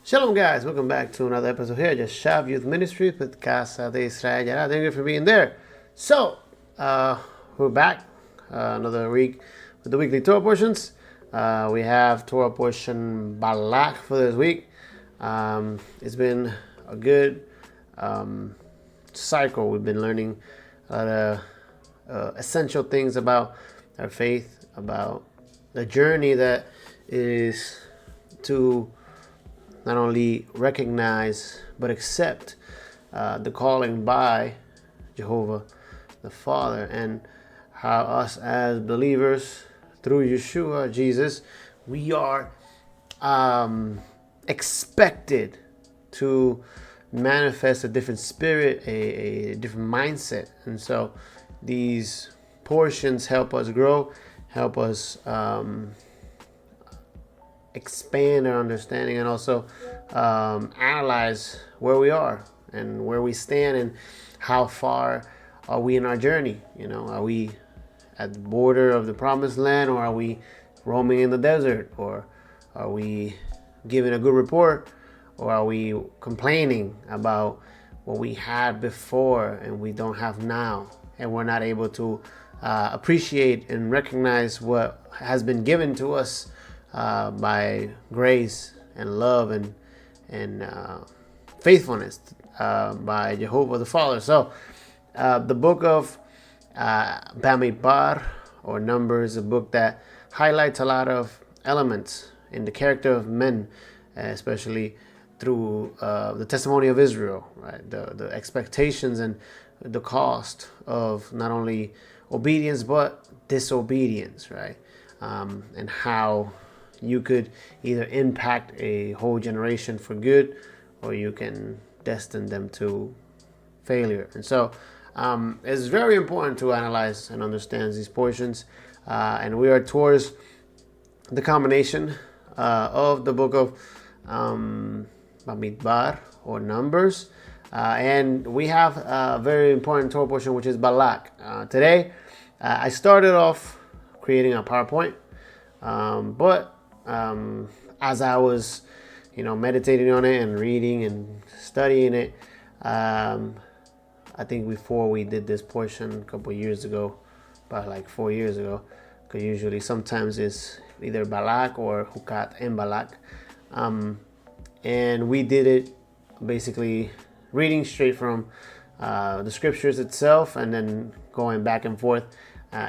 Shalom guys, welcome back to another episode here, YASHAV Youth Ministries with Casa de Israel. Thank you for being there. So, we're back another week with the weekly Torah portions. We have Torah portion Balak for this week. It's been a good cycle. We've been learning a lot of essential things about our faith, about the journey that is to not only recognize but accept the calling by Jehovah the Father, and how us as believers through Yeshua, Jesus, we are expected to manifest a different spirit, a different mindset. And so these portions help us grow, help us expand our understanding, and also analyze where we are and where we stand and how far are we in our journey. Are we at the border of the promised land, or are we roaming in the desert, or are we giving a good report, or are we complaining about what we had before and we don't have now, and we're not able to appreciate and recognize what has been given to us by grace and love and faithfulness by Jehovah the Father. So the book of Bamidbar, or Numbers, a book that highlights a lot of elements in the character of men, especially through the testimony of Israel, right? The expectations and the cost of not only obedience but disobedience, right? And how you could either impact a whole generation for good, or you can destine them to failure. And so it's very important to analyze and understand these portions. And we are towards the combination of the book of Bamidbar, or Numbers. And we have a very important Torah portion, which is Balak. Today, I started off creating a PowerPoint, but as I was, meditating on it and reading and studying it, I think before we did this portion a couple years ago, about like 4 years ago, because usually sometimes it's either Balak or Hukat and Balak, and we did it basically reading straight from the scriptures itself, and then going back and forth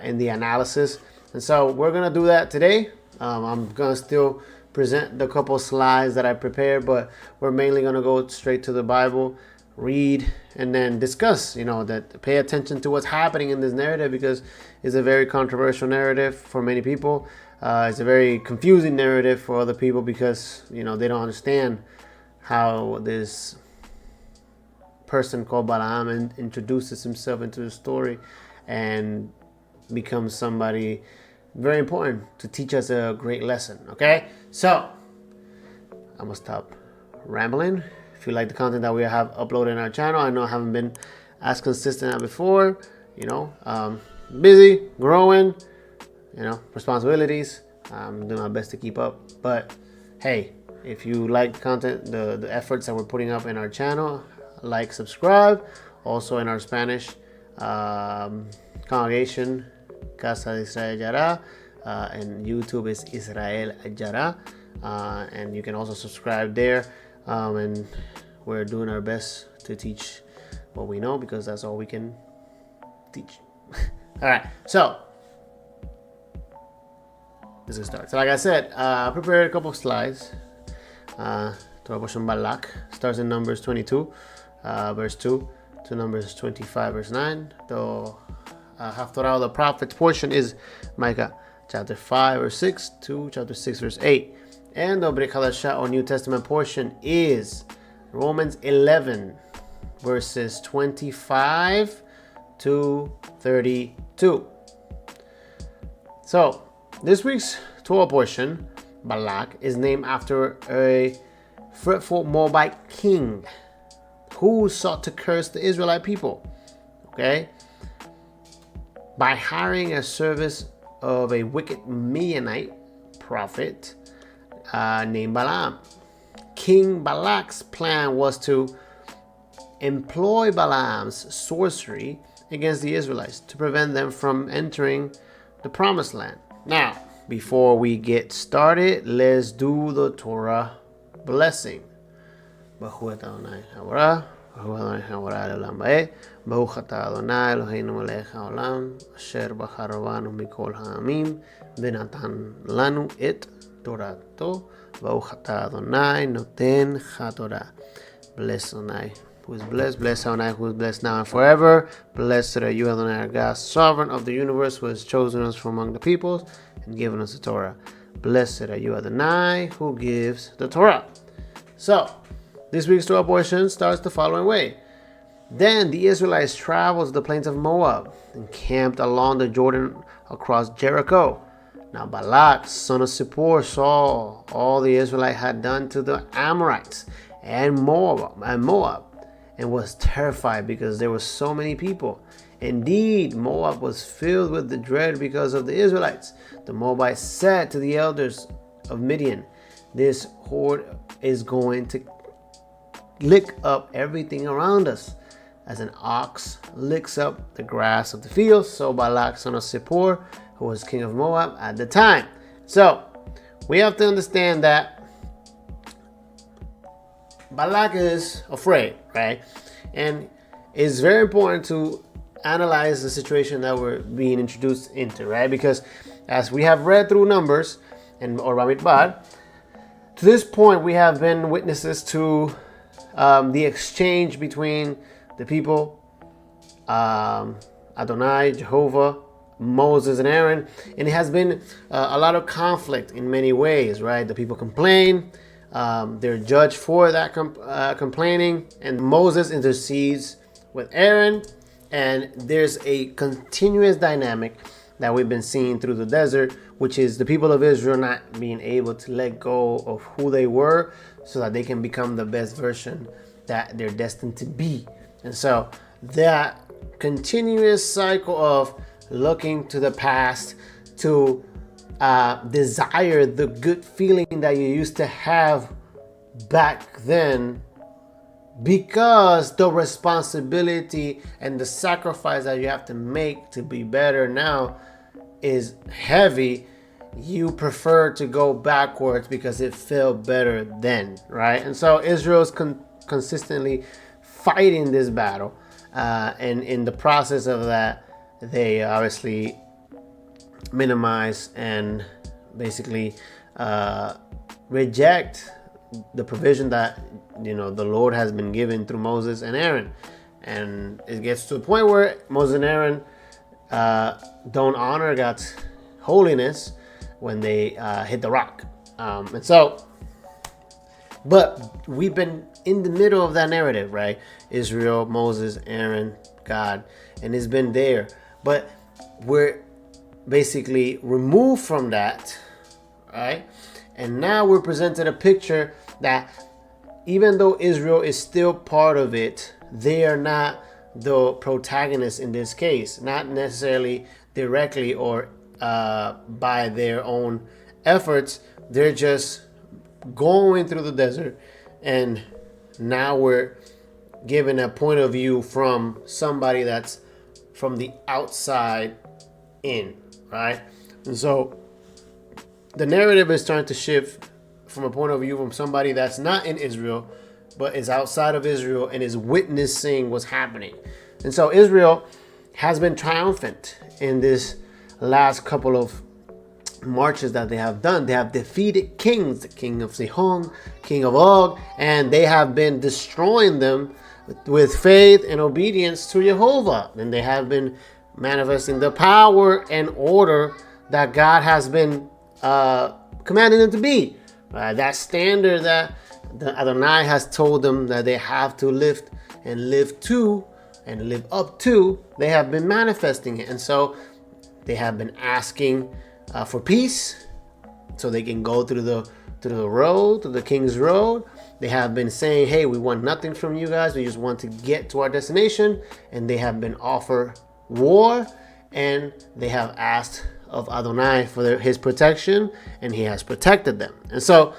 in the analysis. And so we're gonna do that today. I'm gonna still present the couple slides that I prepared, but we're mainly gonna go straight to the Bible, read, and then discuss. That pay attention to what's happening in this narrative, because it's a very controversial narrative for many people. It's a very confusing narrative for other people, because they don't understand how this person called Balaam introduces himself into the story and becomes somebody very important to teach us a great lesson. Okay, so I'm gonna stop rambling. If you like the content that we have uploaded on our channel, I know I haven't been as consistent as before. Busy, growing, responsibilities. I'm doing my best to keep up. But hey, if you like the content, the efforts that we're putting up in our channel, like, subscribe. Also in our Spanish congregation, Casa de Israel Yara, and YouTube is Israel Yara, and you can also subscribe there, and we're doing our best to teach what we know, because that's all we can teach. All right, so let's get started. So like I said, I prepared a couple of slides. Torah portion Balak starts in Numbers 22 verse 2 to Numbers 25 verse 9. The Haftorah of the prophets portion is Micah chapter 5 verse 6 to chapter 6 verse 8. And the Brit Hadashah, or New Testament portion, is Romans 11 verses 25 to 32. So this week's Torah portion, Balak, is named after a fretful Moabite king who sought to curse the Israelite people, by hiring a service of a wicked Midianite prophet named Balaam. King Balak's plan was to employ Balaam's sorcery against the Israelites to prevent them from entering the promised land. Now, before we get started, let's do the Torah blessing. Baruch Adonai Havarah, Baruch Adonai Havarah Le'olam Ba'eh, Baruch Atah Adonai Eloheinu melech haolam, asher bachar banu mikol ha'amim, v'natan lanu et Torato, Baruch Atah Adonai noten haTorah. Bless Adonai who is blessed, bless Adonai who is blessed now and forever. Blessed are you, Adonai our God, sovereign of the universe, who has chosen us from among the peoples and given us the Torah. Blessed are you, Adonai, who gives the Torah. So, this week's Torah portion starts the following way. Then the Israelites traveled to the plains of Moab and camped along the Jordan across Jericho. Now Balak, son of Zippor, saw all the Israelites had done to the Amorites and Moab, and was terrified because there were so many people. Indeed, Moab was filled with the dread because of the Israelites. The Moabites said to the elders of Midian, "This horde is going to lick up everything around us. As an ox licks up the grass of the field, so Balak, son of Zippor, who was king of Moab at the time." So, we have to understand that Balak is afraid, right? And it's very important to analyze the situation that we're being introduced into, right? Because as we have read through Numbers or Bamidbar, to this point we have been witnesses to the exchange between the people, Adonai, Jehovah, Moses and Aaron, and it has been a lot of conflict in many ways, right? The people complain, they're judged for that complaining, and Moses intercedes with Aaron, and there's a continuous dynamic that we've been seeing through the desert, which is the people of Israel not being able to let go of who they were so that they can become the best version that they're destined to be. And so that continuous cycle of looking to the past to desire the good feeling that you used to have back then, because the responsibility and the sacrifice that you have to make to be better now is heavy, you prefer to go backwards because it felt better then, right? And so Israel's consistently fighting this battle, and in the process of that, they obviously minimize and basically reject the provision that the Lord has been given through Moses and Aaron. And it gets to a point where Moses and Aaron don't honor God's holiness when they hit the rock. And so, but we've been in the middle of that narrative, right? Israel, Moses, Aaron, God, and it's been there. But we're basically removed from that, right? And now we're presented a picture that even though Israel is still part of it, they are not the protagonists in this case, not necessarily directly or by their own efforts. They're just going through the desert, and now we're given a point of view from somebody that's from the outside in, right? And so the narrative is starting to shift from a point of view from somebody that's not in Israel, but is outside of Israel and is witnessing what's happening. And so Israel has been triumphant in this last couple of marches that they have done. They have defeated kings, the king of Sihon, king of Og, and they have been destroying them with faith and obedience to Jehovah. And they have been manifesting the power and order that God has been commanding them to be. That standard that the Adonai has told them that they have to lift and live to and live up to, they have been manifesting it. And so they have been asking for peace so they can go through the road, to the king's road. They have been saying, hey, we want nothing from you guys. We just want to get to our destination. And they have been offered war, and they have asked of Adonai for his protection, and he has protected them. And so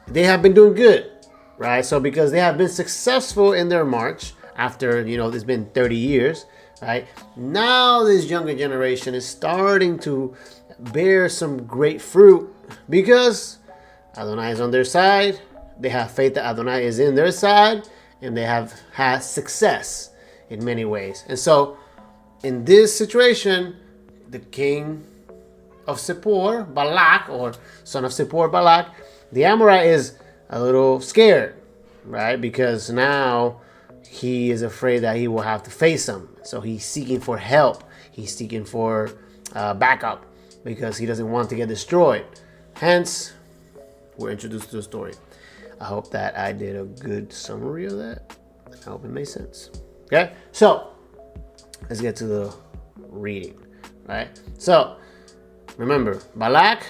they have been doing good. right? So because they have been successful in their march after, it's been 30 years, right? Now this younger generation is starting to bear some great fruit because Adonai is on their side. They have faith that Adonai is in their side, and they have had success in many ways. And so in this situation, the king of Zippor, Balak, or son of Zippor, Balak, the Amorite, is a little scared, right? Because now he is afraid that he will have to face them. So he's seeking for help. He's seeking for backup because he doesn't want to get destroyed. Hence, we're introduced to the story. I hope that I did a good summary of that. I hope it made sense. Okay, so let's get to the reading, right? So remember, Balak,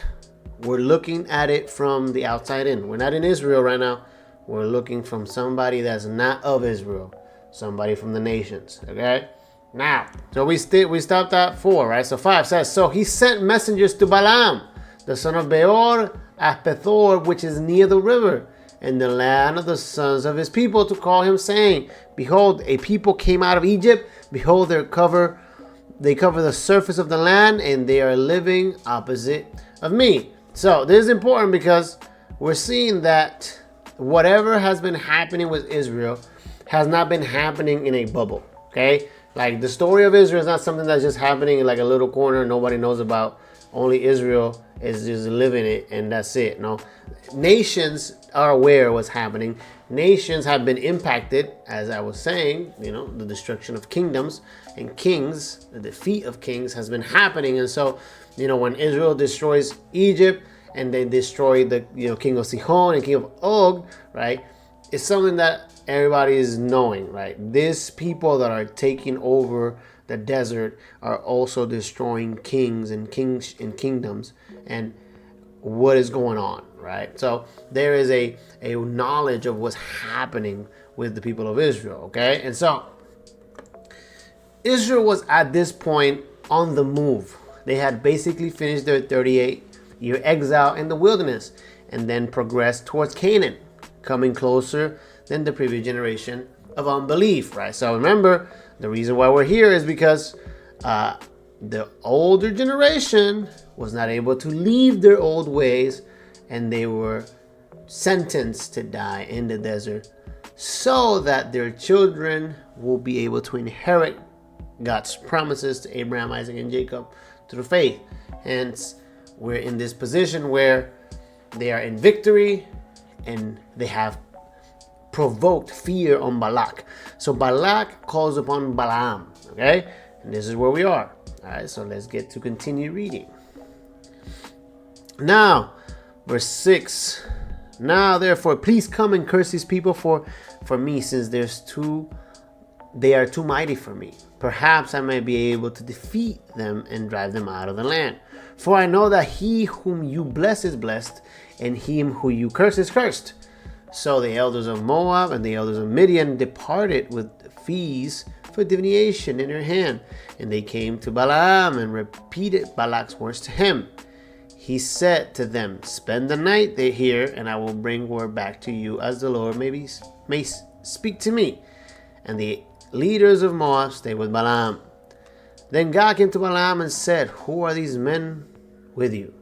we're looking at it from the outside in. We're not in Israel right now. We're looking from somebody that's not of Israel, somebody from the nations. Okay, now, so we stopped at 4, right? So 5 says, so he sent messengers to Balaam, the son of Beor, at Pethor, which is near the river, in the land of the sons of his people, to call him, saying, behold, a people came out of Egypt. Behold, they cover the surface of the land, and they are living opposite of me. So this is important because we're seeing that whatever has been happening with Israel has not been happening in a bubble. Okay, like the story of Israel is not something that's just happening in like a little corner nobody knows about. Only Israel is just living it, and that's it. No, nations are aware of what's happening. Nations have been impacted, as I was saying. The destruction of kingdoms and kings, the defeat of kings has been happening. And so, when Israel destroys Egypt and they destroy the king of Sihon and king of Og, right? It's something that everybody is knowing, right? These people that are taking over the desert are also destroying kings and kingdoms, and what is going on, right? So there is a knowledge of what's happening with the people of Israel, okay? And so Israel was at this point on the move. They had basically finished their 38-year exile in the wilderness and then progressed towards Canaan, coming closer than the previous generation of unbelief, right? So remember, the reason why we're here is because the older generation was not able to leave their old ways, and they were sentenced to die in the desert so that their children will be able to inherit God's promises to Abraham, Isaac, and Jacob through faith. Hence, we're in this position where they are in victory and they have provoked fear on Balak. So Balak calls upon Balaam, okay? And this is where we are. All right, so let's get to continue reading. Now, verse 6. Now, therefore, please come and curse these people for me, since they are too mighty for me. Perhaps I may be able to defeat them and drive them out of the land. For I know that he whom you bless is blessed, and him who you curse is cursed. So the elders of Moab and the elders of Midian departed with fees for divination in their hand. And they came to Balaam and repeated Balak's words to him. He said to them, spend the night here, and I will bring word back to you as the Lord may speak to me. And the leaders of Moab stayed with Balaam. Then God came to Balaam and said, who are these men with you?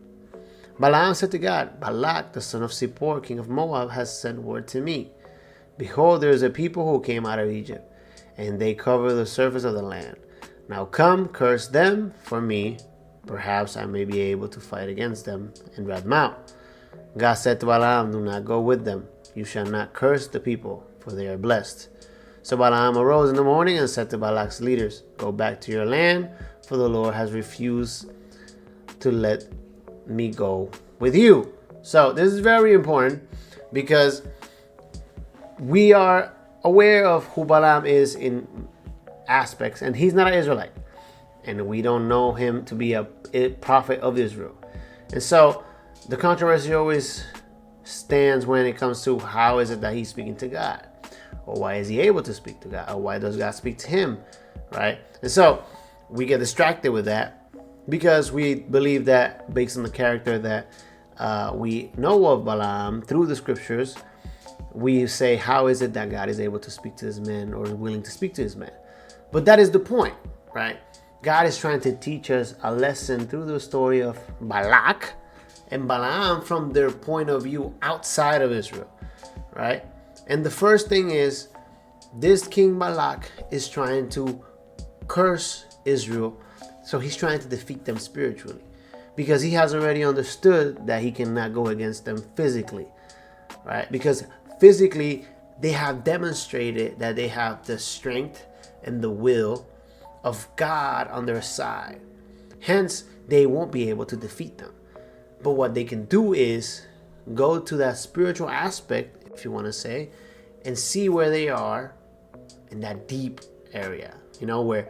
Balaam said to God, Balak, the son of Zippor, king of Moab, has sent word to me. Behold, there is a people who came out of Egypt, and they cover the surface of the land. Now come, curse them for me. Perhaps I may be able to fight against them and drive them out. God said to Balaam, do not go with them. You shall not curse the people, for they are blessed. So Balaam arose in the morning and said to Balak's leaders, go back to your land, for the Lord has refused to let me go with you. So this is very important because we are aware of who Balaam is in aspects, and he's not an Israelite, and we don't know him to be a prophet of Israel. And so the controversy always stands when it comes to how is it that he's speaking to God, or why is he able to speak to God, or why does God speak to him, right? And so we get distracted with that because we believe that based on the character that we know of Balaam through the scriptures, we say, how is it that God is able to speak to this man or is willing to speak to this man? But that is the point, right? God is trying to teach us a lesson through the story of Balak and Balaam from their point of view outside of Israel, right? And the first thing is, this King Balak is trying to curse Israel. So he's trying to defeat them spiritually, because he has already understood that he cannot go against them physically, right? Because physically, they have demonstrated that they have the strength and the will of God on their side. Hence, they won't be able to defeat them. But what they can do is go to that spiritual aspect, if you want to say, and see where they are in that deep area, where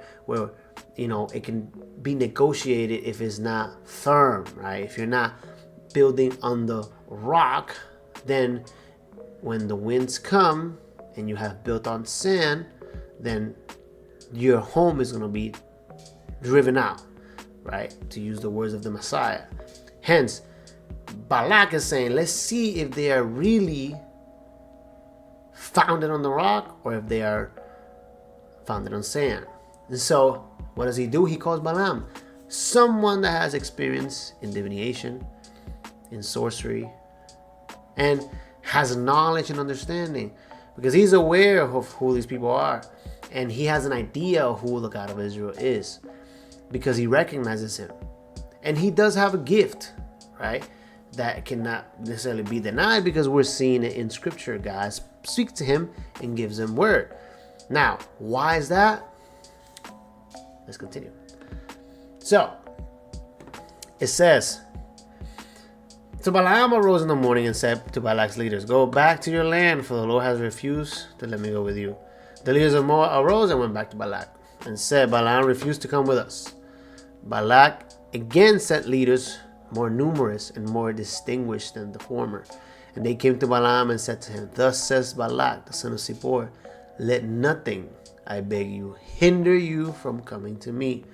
it can be negotiated if it's not firm, right? If you're not building on the rock, then when the winds come and you have built on sand, then your home is going to be driven out, right? To use the words of the Messiah. Hence, Balak is saying, let's see if they are really founded on the rock or if they are founded on sand. And so, what does he do? He calls Balaam, someone that has experience in divination, in sorcery, and has knowledge and understanding, because he's aware of who these people are, and he has an idea of who the God of Israel is, because he recognizes him. And he does have a gift, right, that cannot necessarily be denied, because we're seeing it in scripture. God speaks to him and gives him word. Now, why is that? Let's continue. So, it says, so Balaam arose in the morning and said to Balak's leaders, go back to your land, for the Lord has refused to let me go with you. The leaders of Moab arose and went back to Balak and said, Balaam refused to come with us. Balak again sent leaders more numerous and more distinguished than the former. And they came to Balaam and said to him, thus says Balak, the son of Zippor, let nothing, I beg you, hinder you from coming to me,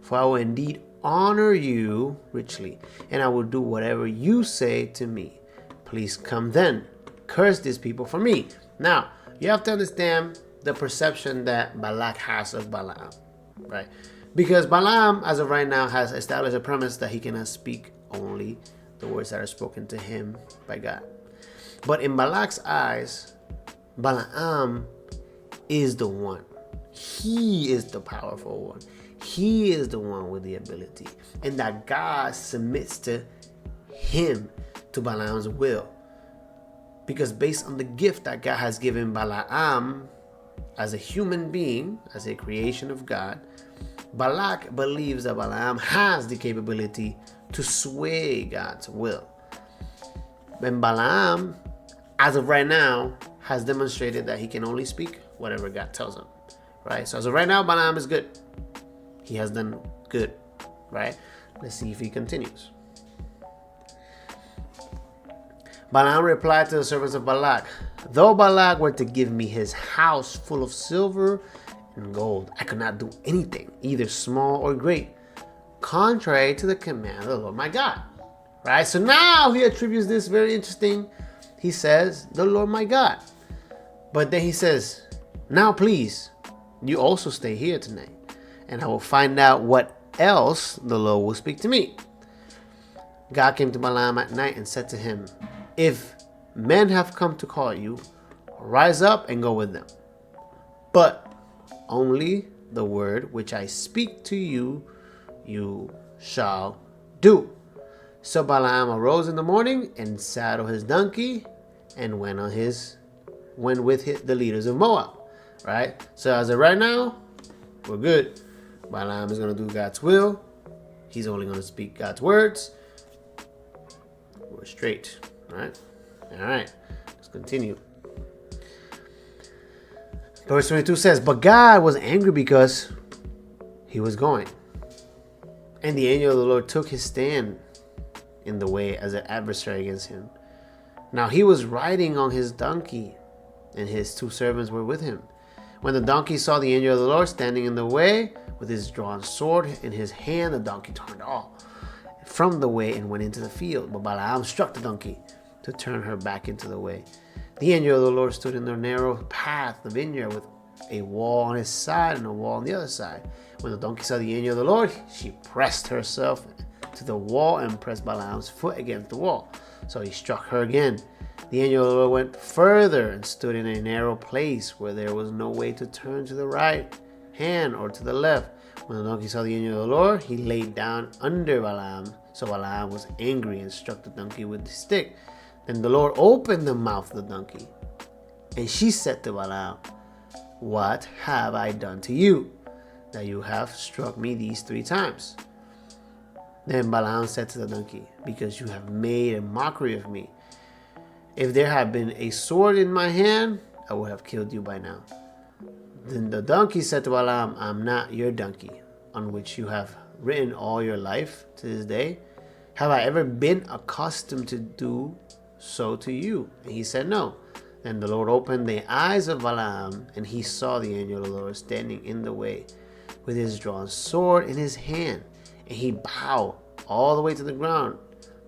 for I will indeed honor you richly, and I will do whatever you say to me. Please come then, curse these people for me. Now, you have to understand the perception that Balak has of Balaam, right? Because Balaam, as of right now, has established a premise that he cannot speak only the words that are spoken to him by God. But in Balak's eyes, Balaam is the one. He is the powerful one. He is the one with the ability. And that God submits to him, to Balaam's will. Because based on the gift that God has given Balaam as a human being, as a creation of God, Balak believes that Balaam has the capability to sway God's will. And Balaam, as of right now, has demonstrated that he can only speak whatever God tells him. Right? So as of right now, Balaam is good. He has done good. Right? Let's see if he continues. Balaam replied to the servants of Balak, though Balak were to give me his house full of silver and gold, I could not do anything, either small or great, contrary to the command of the Lord my God. Right? So now he attributes this very interesting. He says, the Lord my God. But then he says, now please, you also stay here tonight, and I will find out what else the Lord will speak to me. God came to Balaam at night and said to him, if men have come to call you, rise up and go with them. But only the word which I speak to you, you shall do. So Balaam arose in the morning and saddled his donkey and went with the leaders of Moab. Right? So as of right now, we're good. Balaam is going to do God's will. He's only going to speak God's words. We're straight. Alright? Alright. Let's continue. Verse 22 says, but God was angry because he was going. And the angel of the Lord took his stand in the way as an adversary against him. Now he was riding on his donkey, and his two servants were with him. When the donkey saw the angel of the Lord standing in the way with his drawn sword in his hand, the donkey turned off from the way and went into the field. But Balaam struck the donkey to turn her back into the way. The angel of the Lord stood in the narrow path, the vineyard, with a wall on his side and a wall on the other side. When the donkey saw the angel of the Lord, she pressed herself to the wall and pressed Balaam's foot against the wall. So he struck her again. The angel of the Lord went further and stood in a narrow place where there was no way to turn to the right hand or to the left. When the donkey saw the angel of the Lord, he laid down under Balaam. So Balaam was angry and struck the donkey with his stick. Then the Lord opened the mouth of the donkey, and she said to Balaam, "What have I done to you, that you have struck me these 3 times?" Then Balaam said to the donkey, "Because you have made a mockery of me. If there had been a sword in my hand, I would have killed you by now." Then the donkey said to Balaam, "I'm not your donkey, on which you have ridden all your life to this day. Have I ever been accustomed to do so to you?" And he said, "No." Then the Lord opened the eyes of Balaam, and he saw the angel of the Lord standing in the way with his drawn sword in his hand, and he bowed all the way to the ground.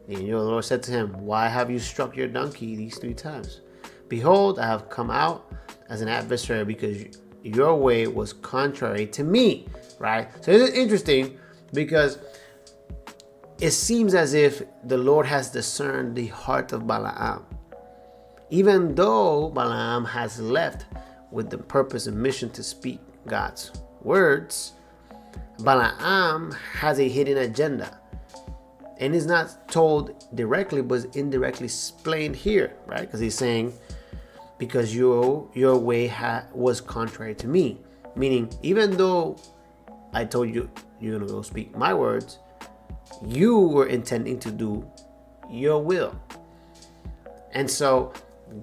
The angel of the Lord said to him, "Why have you struck your donkey these 3 times? Behold, I have come out as an adversary because your way was contrary to me." Right? So it's interesting because it seems as if the Lord has discerned the heart of Balaam. Even though Balaam has left with the purpose and mission to speak God's words, Balaam has a hidden agenda. And it's not told directly, but it's indirectly explained here, right? Because he's saying, because your way was contrary to me. Meaning, even though I told you you're going to go speak my words, you were intending to do your will. And so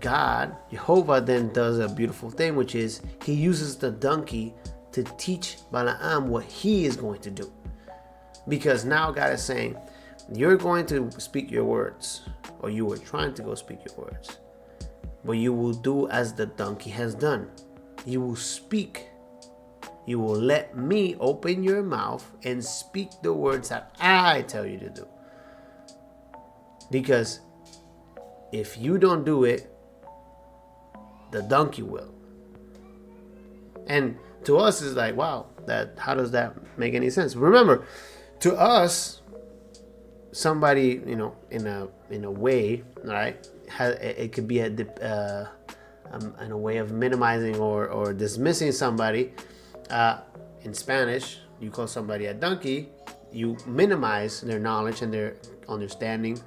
God, Jehovah, then does a beautiful thing, which is he uses the donkey to teach Balaam what he is going to do. Because now God is saying, you're going to speak your words, or you were trying to go speak your words, but you will do as the donkey has done. You will speak. You will let me open your mouth and speak the words that I tell you to do. Because if you don't do it, the donkey will. And to us, it's like, wow, how does that make any sense? Remember, to us, somebody, in a way, right, it could be in a way of minimizing or dismissing somebody. In Spanish, you call somebody a donkey, you minimize their knowledge and their understanding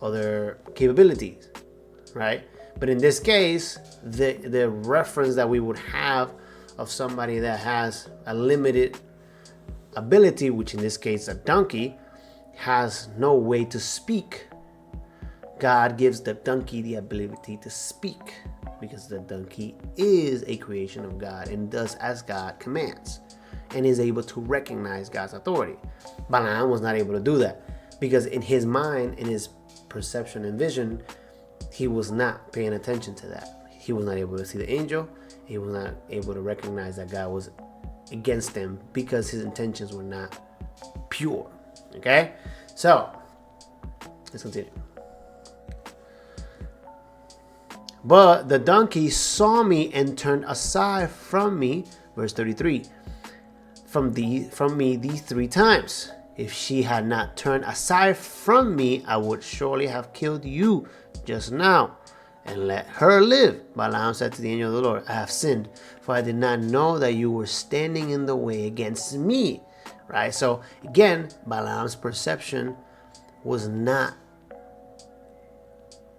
or their capabilities, right? But in this case, the reference that we would have of somebody that has a limited ability, which in this case a donkey, has no way to speak. God gives the donkey the ability to speak because the donkey is a creation of God and does as God commands and is able to recognize God's authority. Balaam was not able to do that because in his mind, in his perception and vision, he was not paying attention to that. He was not able to see the angel. He was not able to recognize that God was against him because his intentions were not pure. Okay? So, let's continue. But the donkey saw me and turned aside from me, verse 33, from me these 3 times. If she had not turned aside from me, I would surely have killed you just now and let her live. Balaam said to the angel of the Lord, I have sinned, for I did not know that you were standing in the way against me. Right? So again, Balaam's perception was not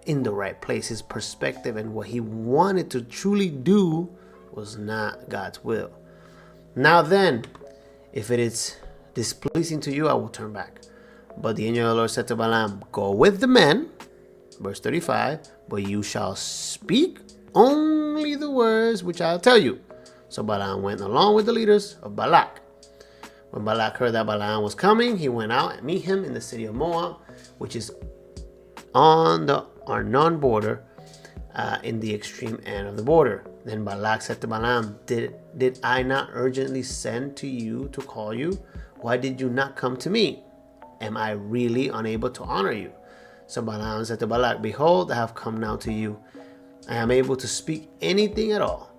in the right place. His perspective and what he wanted to truly do was not God's will. Now then, if it is displeasing to you, I will turn back. But the angel of the Lord said to Balaam, go with the men, verse 35, but you shall speak only the words which I'll tell you. So Balaam went along with the leaders of Balak. When Balak heard that Balaam was coming, he went out and meet him in the city of Moab, which is on the Arnon border, in the extreme end of the border. Then Balak said to Balaam, Did I not urgently send to you to call you? Why did you not come to me? Am I really unable to honor you? So Balaam said to Balak, Behold, I have come now to you, I am able to speak anything at all.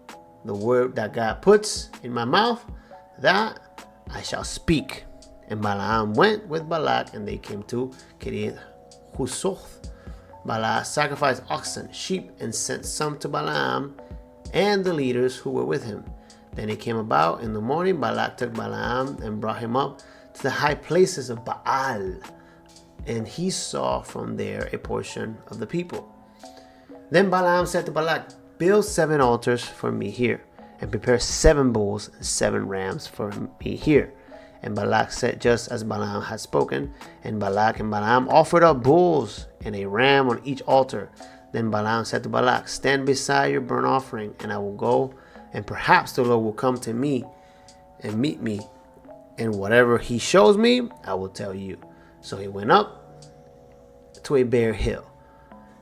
The word that God puts in my mouth, that I shall speak. And Balaam went with Balak, and they came to Kiriath Huzoth. Balak sacrificed oxen, sheep, and sent some to Balaam and the leaders who were with him. Then it came about in the morning, Balak took Balaam and brought him up to the high places of Baal, and he saw from there a portion of the people. Then Balaam said to Balak, build 7 altars for me here, and prepare 7 bulls and 7 rams for me here. And Balak said just as Balaam had spoken, and Balak and Balaam offered up bulls and a ram on each altar. Then Balaam said to Balak, stand beside your burnt offering, and I will go, and perhaps the Lord will come to me and meet me, and whatever he shows me, I will tell you. So he went up to a bare hill.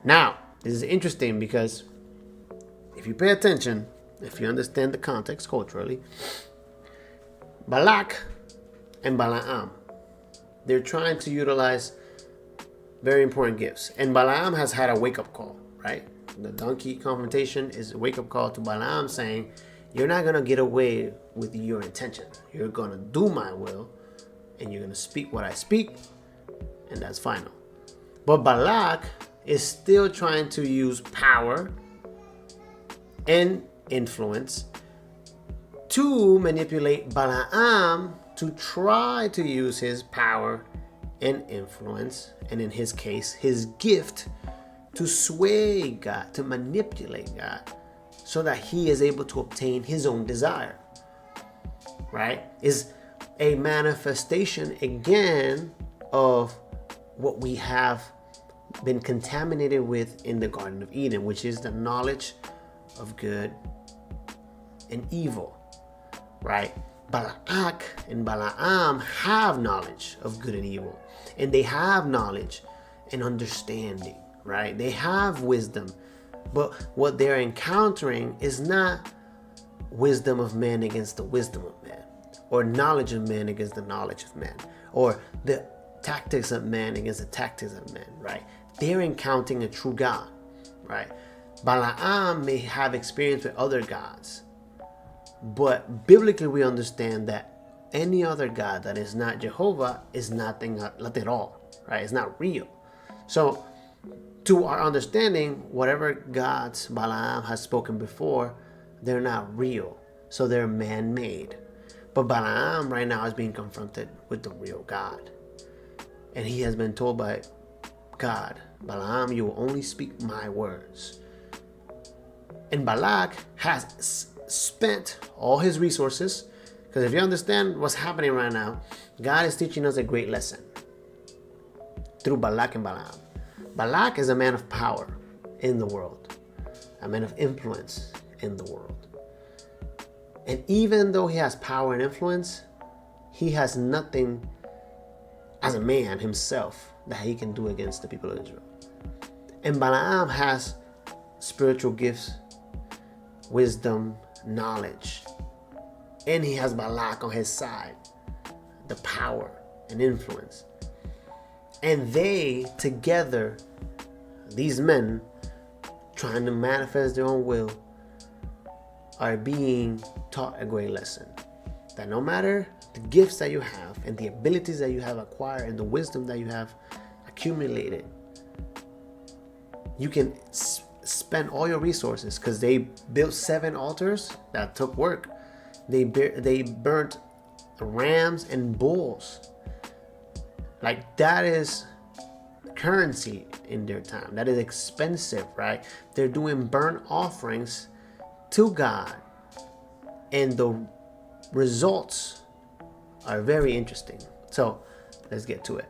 Now, this is interesting because if you pay attention, if you understand the context culturally, Balak and Balaam, they're trying to utilize very important gifts. And Balaam has had a wake-up call, right? The donkey confrontation is a wake-up call to Balaam saying, you're not going to get away with your intention. You're going to do my will, and you're going to speak what I speak, and that's final. But Balak is still trying to use power and influence to manipulate Balaam to try to use his power and influence, and in his case, his gift, to sway God, to manipulate God, so that he is able to obtain his own desire, right? Is a manifestation again of what we have been contaminated with in the Garden of Eden, which is the knowledge of good and evil, right? Balak and Balaam have knowledge of good and evil, and they have knowledge and understanding, right? They have wisdom, but what they're encountering is not wisdom of man against the wisdom of man, or knowledge of man against the knowledge of man, or the tactics of man against the tactics of man, right? They're encountering a true God, right? Balaam may have experience with other gods, but biblically we understand that any other God that is not Jehovah is nothing at all, right? It's not real. So to our understanding, whatever gods Balaam has spoken before, they're not real. So they're man-made. But Balaam right now is being confronted with the real God. And he has been told by God, Balaam, you will only speak my words. And Balak has spent all his resources, because if you understand what's happening right now, God is teaching us a great lesson through Balak and Balaam. Balak is a man of power in the world, a man of influence in the world. And even though he has power and influence, he has nothing as a man himself that he can do against the people of Israel. And Balaam has spiritual gifts, wisdom, knowledge. And he has Balak on his side, the power and influence. And they together, these men trying to manifest their own will, are being taught a great lesson. That no matter the gifts that you have and the abilities that you have acquired and the wisdom that you have accumulated, you can spend all your resources, because they built 7 altars that took work. They burnt rams and bulls. Like, that is currency in their time. That is expensive, right? They're doing burnt offerings to God, and the results are very interesting. So let's get to it.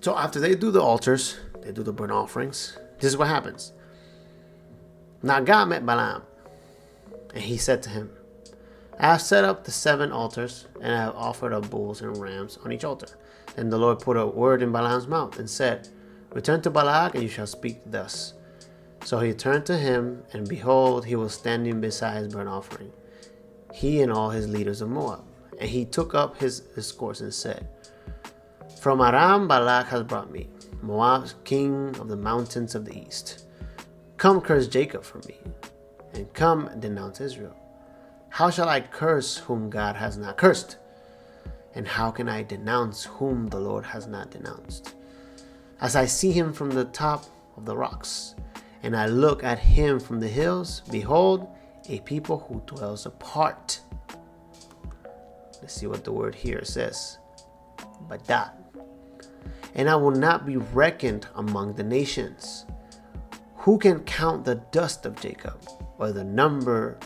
So after they do the altars, they do the burnt offerings, this is what happens. Now God met Balaam, and he said to him, I have set up the 7 altars, and I have offered up bulls and rams on each altar. Then the Lord put a word in Balaam's mouth and said, return to Balak, and you shall speak thus. So he turned to him, and behold, he was standing beside his burnt offering, he and all his leaders of Moab. And he took up his discourse and said, from Aram Balak has brought me, Moab, king of the mountains of the east. Come curse Jacob for me, and come denounce Israel. How shall I curse whom God has not cursed? And how can I denounce whom the Lord has not denounced? As I see him from the top of the rocks, and I look at him from the hills, behold, a people who dwells apart. Let's see what the word here says. Badat. And I will not be reckoned among the nations. Who can count the dust of Jacob, or number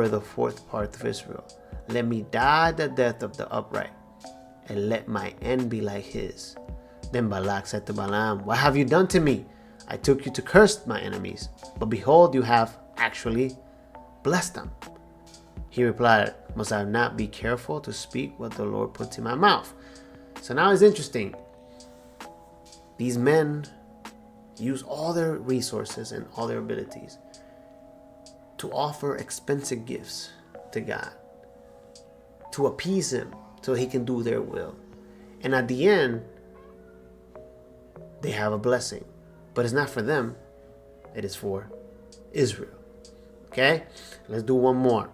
the fourth part of Israel? Let me die the death of the upright, and let my end be like his. Then Balak said to Balaam, what have you done to me? I took you to curse my enemies, but behold, you have actually blessed them. He replied, must I not be careful to speak what the Lord puts in my mouth? So now it's interesting. These men use all their resources and all their abilities to offer expensive gifts to God, to appease him so he can do their will. And at the end, they have a blessing. But it's not for them. It is for Israel. Okay? Let's do one more.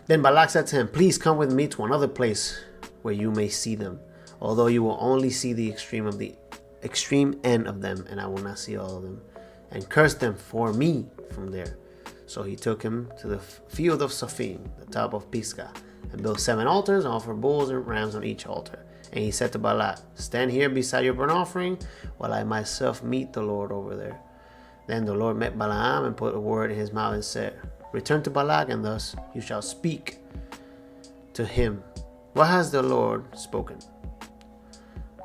Then Balak said to him, please come with me to another place where you may see them, although you will only see the extreme end of them, and I will not see all of them, and curse them for me from there. So he took him to the field of Saphim, the top of Pisgah, and built 7 altars and offered bulls and rams on each altar. And he said to Balak, stand here beside your burnt offering while I myself meet the Lord over there. Then the Lord met Balaam and put a word in his mouth and said, return to Balak, and thus you shall speak to him. What has the Lord spoken?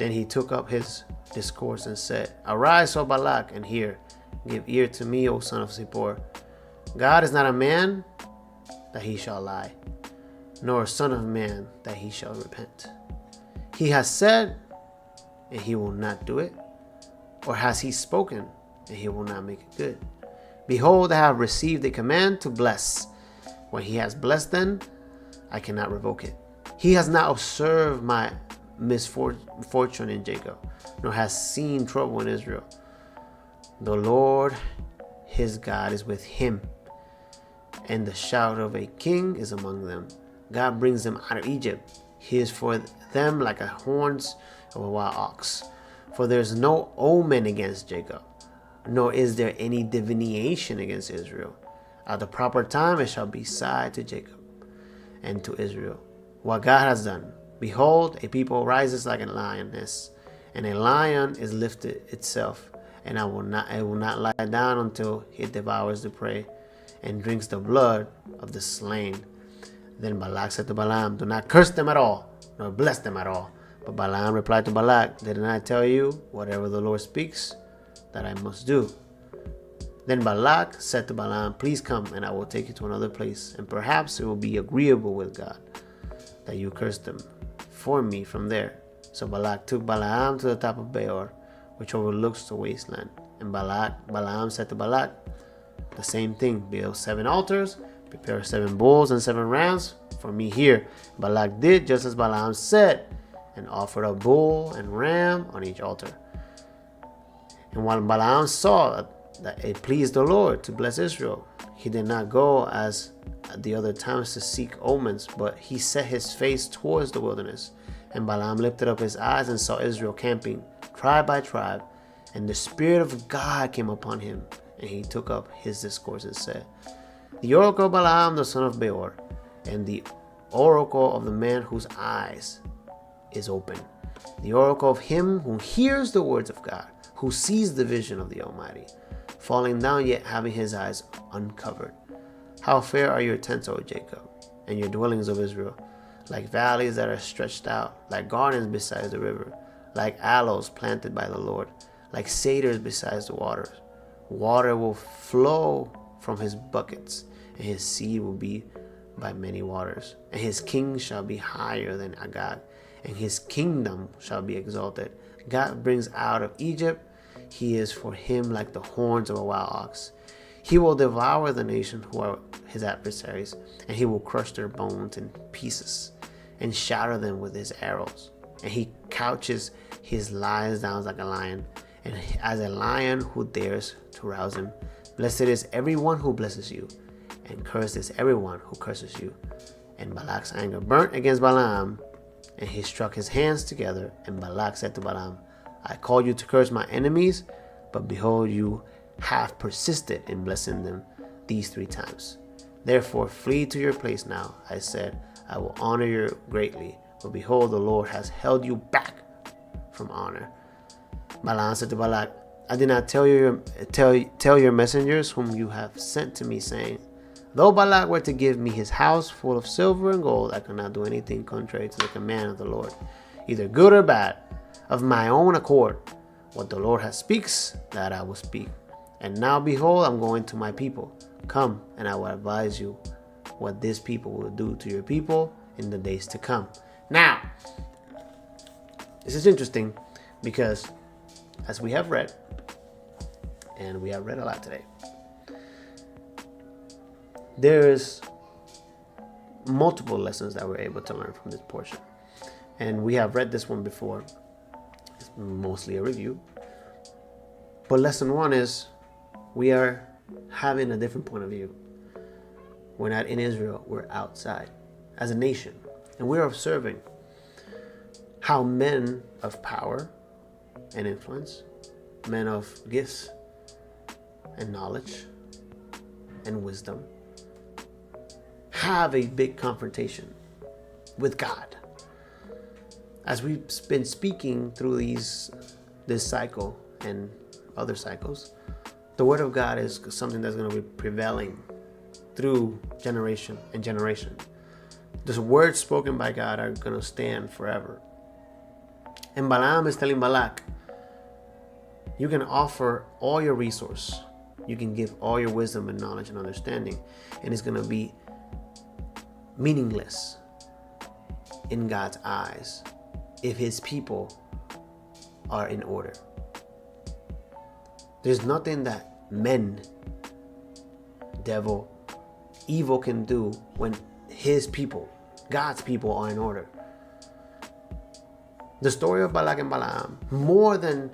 Then he took up his discourse and said, arise, O Balak, and hear. Give ear to me, O son of Zippor. God is not a man that he shall lie, nor a son of man that he shall repent. He has said, and he will not do it, or has he spoken, and he will not make it good? Behold, I have received a command to bless. When he has blessed, then I cannot revoke it. He has not observed my misfortune in Jacob, nor has seen trouble in Israel. The Lord his God is with him, and the shout of a king is among them. God brings them out of Egypt. He is for them like the horns of a wild ox. For there is no omen against Jacob, nor is there any divination against Israel. At the proper time it shall be said to Jacob and to Israel, what God has done. Behold, a people rises like a lioness, and a lion is lifted itself, and it will not lie down until it devours the prey and drinks the blood of the slain. Then Balak said to Balaam, do not curse them at all, nor bless them at all. But Balaam replied to Balak, didn't I tell you, whatever the Lord speaks, that I must do? Then Balak said to Balaam, please come, and I will take you to another place, and perhaps it will be agreeable with God that you curse them for me from there. So Balak took Balaam to the top of Beor, which overlooks the wasteland. And Balaam said to Balak the same thing, build 7 altars, prepare 7 bulls and 7 rams for me here. Balak did just as Balaam said, and offered a bull and ram on each altar. And while Balaam saw that it pleased the Lord to bless Israel, he did not go as at the other times to seek omens, but he set his face towards the wilderness. And Balaam lifted up his eyes and saw Israel camping, tribe by tribe. And the Spirit of God came upon him, and he took up his discourse and said, the oracle of Balaam the son of Beor, and the oracle of the man whose eyes is open, the oracle of him who hears the words of God, who sees the vision of the Almighty, falling down yet having his eyes uncovered. How fair are your tents, O Jacob, and your dwellings of Israel, like valleys that are stretched out, like gardens beside the river, like aloes planted by the Lord, like cedars beside the waters. Water will flow from his buckets, and his seed will be by many waters. And his king shall be higher than Agag, and his kingdom shall be exalted. God brings out of Egypt. He is for him like the horns of a wild ox. He will devour the nation who are his adversaries, and he will crush their bones in pieces and shatter them with his arrows. And he couches He lies down like a lion, and as a lion who dares to rouse him. Blessed is everyone who blesses you, and cursed is everyone who curses you. And Balak's anger burnt against Balaam, and he struck his hands together. And Balak said to Balaam, I called you to curse my enemies, but behold, you have persisted in blessing them these 3 times. Therefore flee to your place now. I said, I will honor you greatly, but behold, the Lord has held you back from honor. Balaam said to Balak, I did not tell your messengers whom you have sent to me, saying, though Balak were to give me his house full of silver and gold, I could not do anything contrary to the command of the Lord, either good or bad, of my own accord. What the Lord has speaks, that I will speak. And now behold, I'm going to my people. Come, and I will advise you what this people will do to your people in the days to come. Now, this is interesting because as we have read, and we have read a lot today, there's multiple lessons that we're able to learn from this portion. And we have read this one before. It's mostly a review. But lesson 1 is we are having a different point of view. We're not in Israel, we're outside as a nation. And we're observing how men of power and influence, men of gifts and knowledge and wisdom, have a big confrontation with God. As we've been speaking through this cycle and other cycles, the word of God is something that's going to be prevailing through generation and generation. The words spoken by God are going to stand forever. And Balaam is telling Balak, you can offer all your resource, you can give all your wisdom and knowledge and understanding, and it's going to be meaningless in God's eyes if his people are in order. There's nothing that men, devil, evil can do when his people, God's people, are in order. The story of Balak and Balaam, more than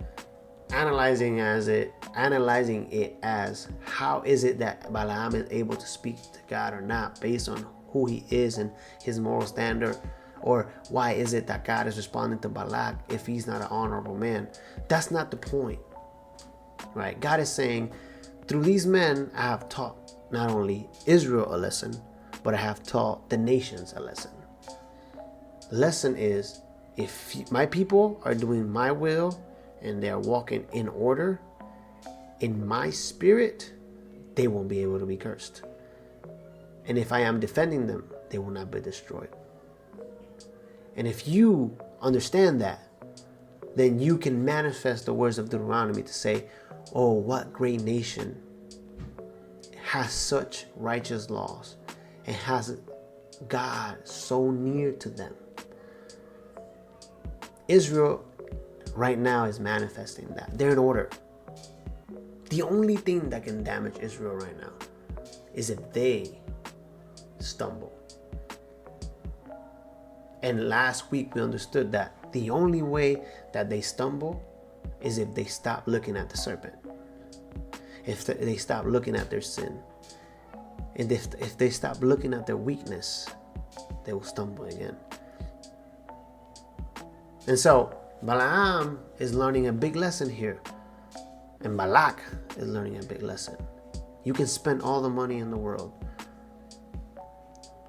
analyzing it as how is it that Balaam is able to speak to God or not based on who he is and his moral standard, or why is it that God is responding to Balak if he's not an honorable man. That's not the point, right? God is saying, through these men I have taught not only Israel a lesson, but I have taught the nations a lesson. The lesson is, if my people are doing my will and they are walking in order in my spirit, they won't be able to be cursed. And if I am defending them, they will not be destroyed. And if you understand that, then you can manifest the words of Deuteronomy to say, oh, what great nation has such righteous laws and has God so near to them. Israel right now is manifesting that. They're in order. The only thing that can damage Israel right now is if they stumble. And last week we understood that the only way that they stumble is if they stop looking at the serpent. If they stop looking at their sin. And if they stop looking at their weakness, they will stumble again. And so Balaam is learning a big lesson here. And Balak is learning a big lesson. You can spend all the money in the world.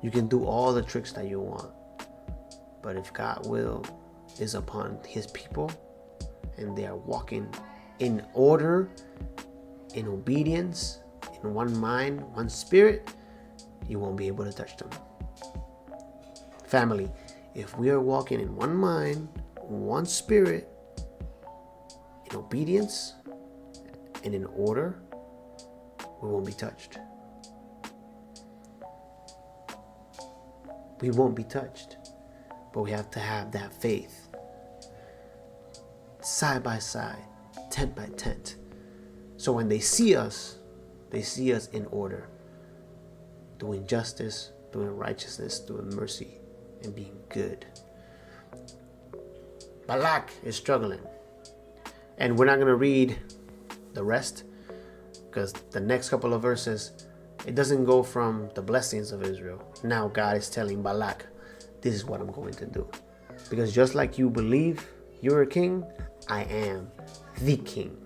You can do all the tricks that you want. But if God's will is upon his people and they are walking in order, in obedience, in one mind, one spirit, you won't be able to touch them. Family, if we are walking in one mind, one spirit, in obedience and in order, we won't be touched. We won't be touched. But we have to have that faith. Side by side, tent by tent. So when they see us in order. Doing justice, doing righteousness, doing mercy, and being good. Balak is struggling. And we're not going to read the rest, because the next couple of verses, it doesn't go from the blessings of Israel. Now God is telling Balak, this is what I'm going to do. Because just like you believe you're a king, I am the king.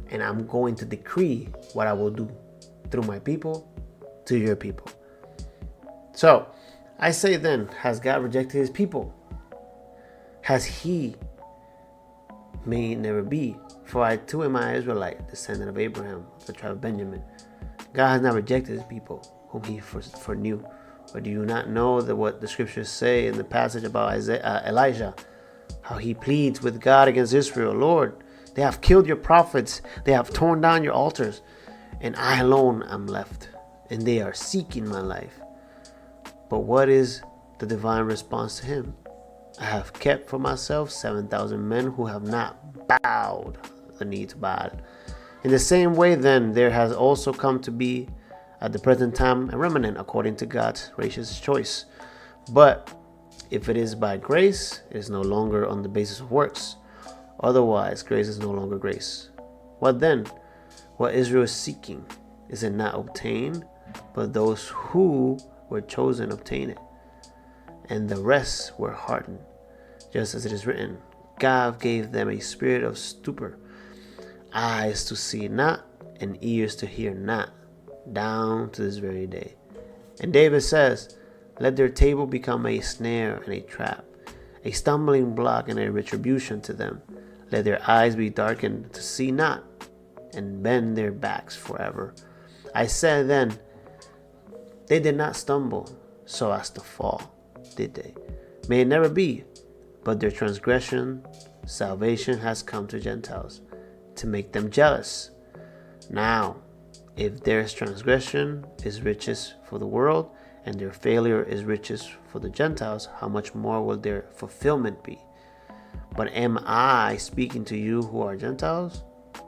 And I'm going to decree what I will do through my people to your people. So I say then, has God rejected his people? Has he? May it never be. For I too am an Israelite, descendant of Abraham, of the tribe of Benjamin. God has not rejected his people, whom he foreknew. Or do you not know that what the scriptures say in the passage about Elijah, how he pleads with God against Israel? Lord, they have killed your prophets, they have torn down your altars, and I alone am left, and they are seeking my life. But what is the divine response to him? I have kept for myself 7,000 men who have not bowed the knee to Baal. In the same way, then, there has also come to be at the present time a remnant according to God's gracious choice. But if it is by grace, it is no longer on the basis of works. Otherwise, grace is no longer grace. What then? What Israel is seeking, is it not obtained? But those who were chosen obtain it, and the rest were hardened. Just as it is written, God gave them a spirit of stupor, eyes to see not, and ears to hear not, down to this very day. And David says, let their table become a snare and a trap, a stumbling block and a retribution to them. Let their eyes be darkened to see not, and bend their backs forever. I said then, they did not stumble so as to fall, did they? May it never be. But their transgression, salvation has come to Gentiles, to make them jealous. Now, if their transgression is riches for the world, and their failure is riches for the Gentiles, how much more will their fulfillment be? But am I speaking to you who are Gentiles?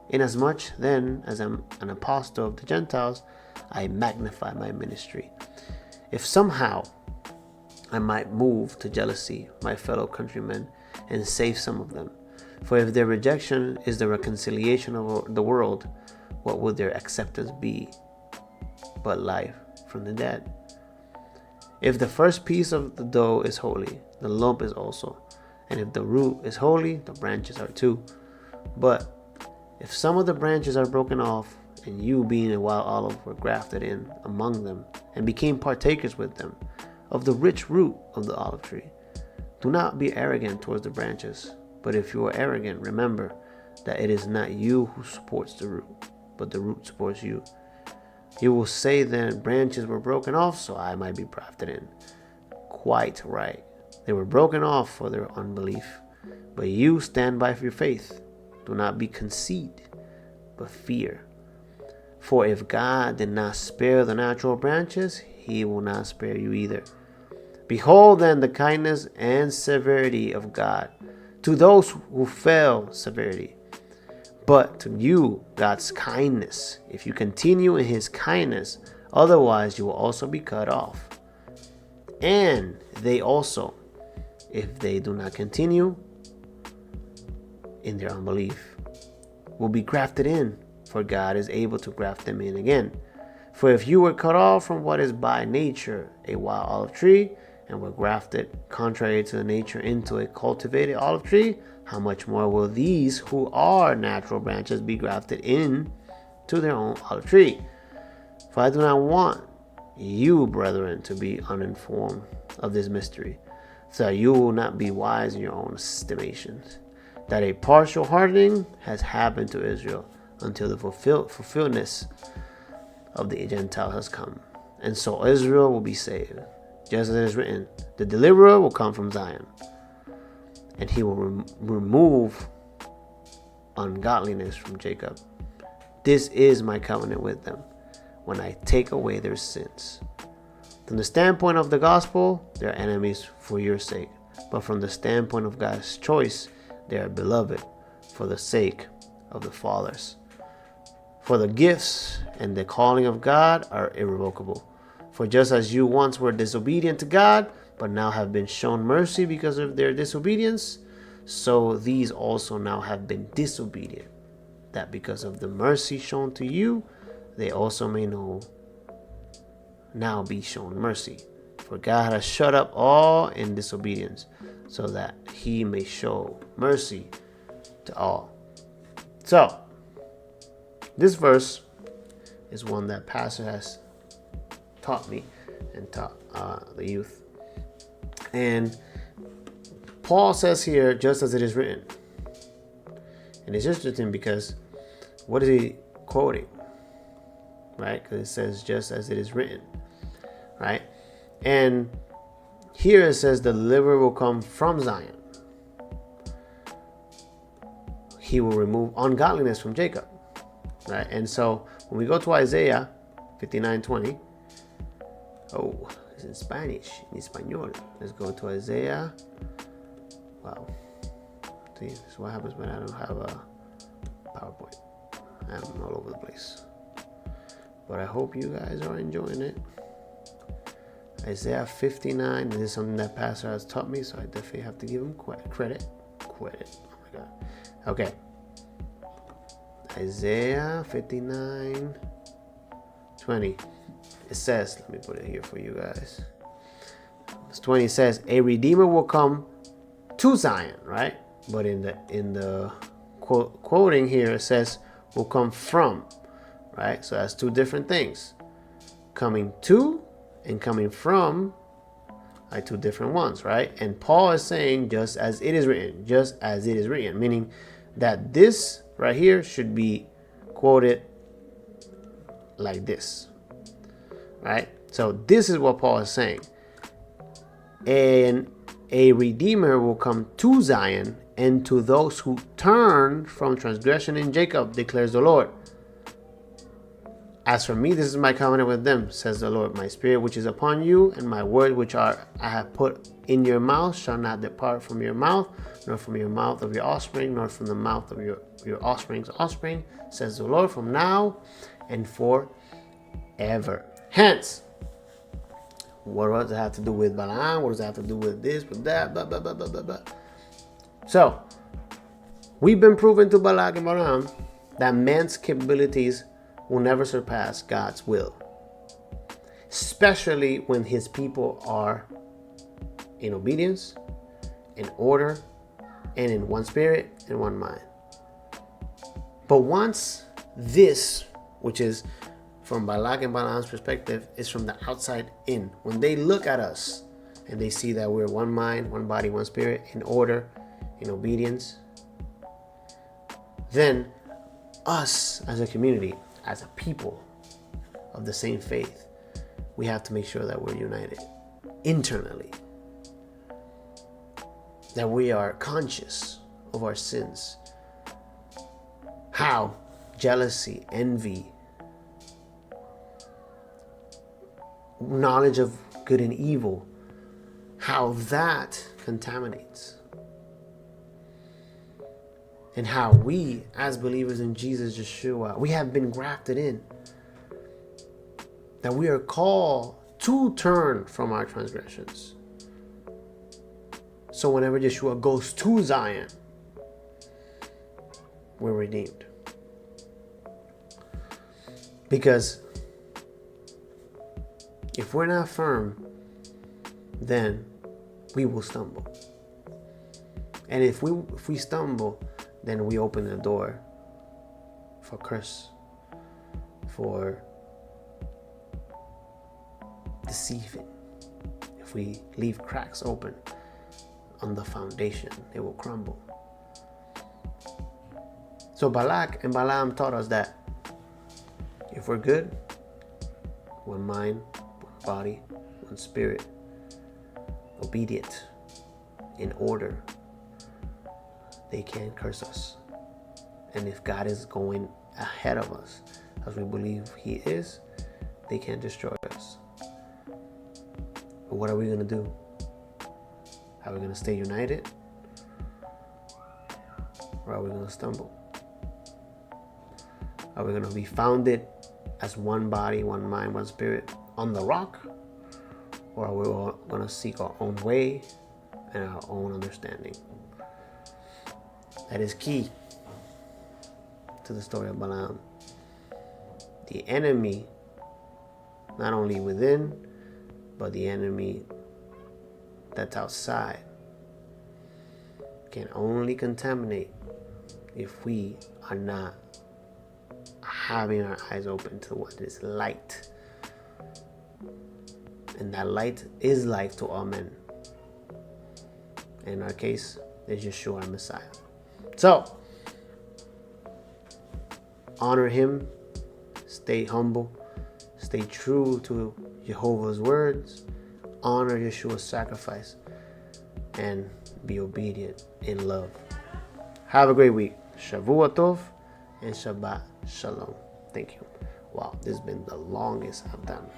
Inasmuch then as I'm an apostle of the Gentiles, I magnify my ministry. If somehow I might move to jealousy my fellow countrymen and save some of them. For if their rejection is the reconciliation of the world, what would their acceptance be but life from the dead? If the first piece of the dough is holy, the lump is also. And if the root is holy, the branches are too. But if some of the branches are broken off, and you being a wild olive were grafted in among them, and became partakers with them of the rich root of the olive tree, do not be arrogant towards the branches. But if you are arrogant, remember that it is not you who supports the root, but the root supports you. You will say then, branches were broken off so I might be grafted in. Quite right. They were broken off for their unbelief. But you stand by for your faith. Do not be conceited, but fear. For if God did not spare the natural branches, he will not spare you either. Behold then the kindness and severity of God. To those who fell, severity. But to you, God's kindness, if you continue in his kindness, otherwise you will also be cut off. And they also, if they do not continue in their unbelief, will be grafted in, for God is able to graft them in again. For if you were cut off from what is by nature a wild olive tree, and were grafted contrary to the nature into a cultivated olive tree, how much more will these who are natural branches be grafted in to their own olive tree? For I do not want you, brethren, to be uninformed of this mystery, so that you will not be wise in your own estimations, that a partial hardening has happened to Israel until the fulfillment of the Gentiles has come, and so Israel will be saved. Just as it is written, the deliverer will come from Zion, and he will remove ungodliness from Jacob. This is my covenant with them, when I take away their sins. From the standpoint of the gospel, they are enemies for your sake, but from the standpoint of God's choice, they are beloved for the sake of the fathers. For the gifts and the calling of God are irrevocable. For just as you once were disobedient to God, but now have been shown mercy because of their disobedience, so these also now have been disobedient, that because of the mercy shown to you, they also may now be shown mercy. For God has shut up all in disobedience, so that he may show mercy to all. So, this verse is one that Pastor has taught me and taught the youth. And Paul says here, just as it is written. And it's interesting because what is he quoting? Right? Because it says, just as it is written. Right? And here it says, the deliverer will come from Zion. He will remove ungodliness from Jacob. Right? And so when we go to Isaiah 59:20, oh, it's in Spanish, in Espanol. Let's go to Isaiah. Wow. See, this is what happens when I don't have a PowerPoint. I'm all over the place. But I hope you guys are enjoying it. Isaiah 59, this is something that Pastor has taught me, so I definitely have to give him credit. Oh my God. Okay. Isaiah 59:20. It says, let me put it here for you guys. Verse 20 says, a redeemer will come to Zion, right? But in the quoting here, it says, will come from, right? So that's two different things. Coming to and coming from are two different ones, right? And Paul is saying, just as it is written, just as it is written, meaning that this right here should be quoted like this, right? So this is what Paul is saying. And a redeemer will come to Zion, and to those who turn from transgression in Jacob, declares the Lord. As for me, this is my covenant with them, says the Lord. My spirit which is upon you, and my word which I have put in your mouth shall not depart from your mouth, nor from your mouth of your offspring, nor from the mouth of your offspring's offspring, says the Lord, from now and forever. Hence, what does it have to do with Balaam? What does it have to do with this, with that, blah, blah, blah, blah, blah, blah. So, we've been proven to Balak and Balaam that man's capabilities will never surpass God's will, especially when his people are in obedience, in order, and in one spirit and one mind. But once this, which is from Balak and Balaam's perspective, is from the outside in, when they look at us and they see that we're one mind, one body, one spirit, in order, in obedience, then us as a community, as a people of the same faith, we have to make sure that we're united internally, that we are conscious of our sins, how jealousy, envy, knowledge of good and evil, how that contaminates. And how we, as believers in Jesus Yeshua, we have been grafted in. That we are called to turn from our transgressions. So whenever Yeshua goes to Zion, we're redeemed. Because if we're not firm, then we will stumble. And if we stumble, then we open the door for curse, for deceiving. If we leave cracks open on the foundation, it will crumble. So Balak and Balaam taught us that if we're good, one mind, one body, one spirit, obedient, in order, they can't curse us. And if God is going ahead of us, as we believe he is, they can't destroy us. But what are we going to do? Are we going to stay united? Or are we going to stumble? Are we going to be founded as one body, one mind, one spirit on the rock? Or are we all going to seek our own way and our own understanding? That is key to the story of Balaam. The enemy, not only within, but the enemy that's outside, can only contaminate if we are not having our eyes open to what is light. And that light is life to all men. In our case, is Yeshua, our Messiah. So, honor him, stay humble, stay true to Jehovah's words, honor Yeshua's sacrifice, and be obedient in love. Have a great week. Shavua Tov and Shabbat Shalom. Thank you. Wow, this has been the longest I've done.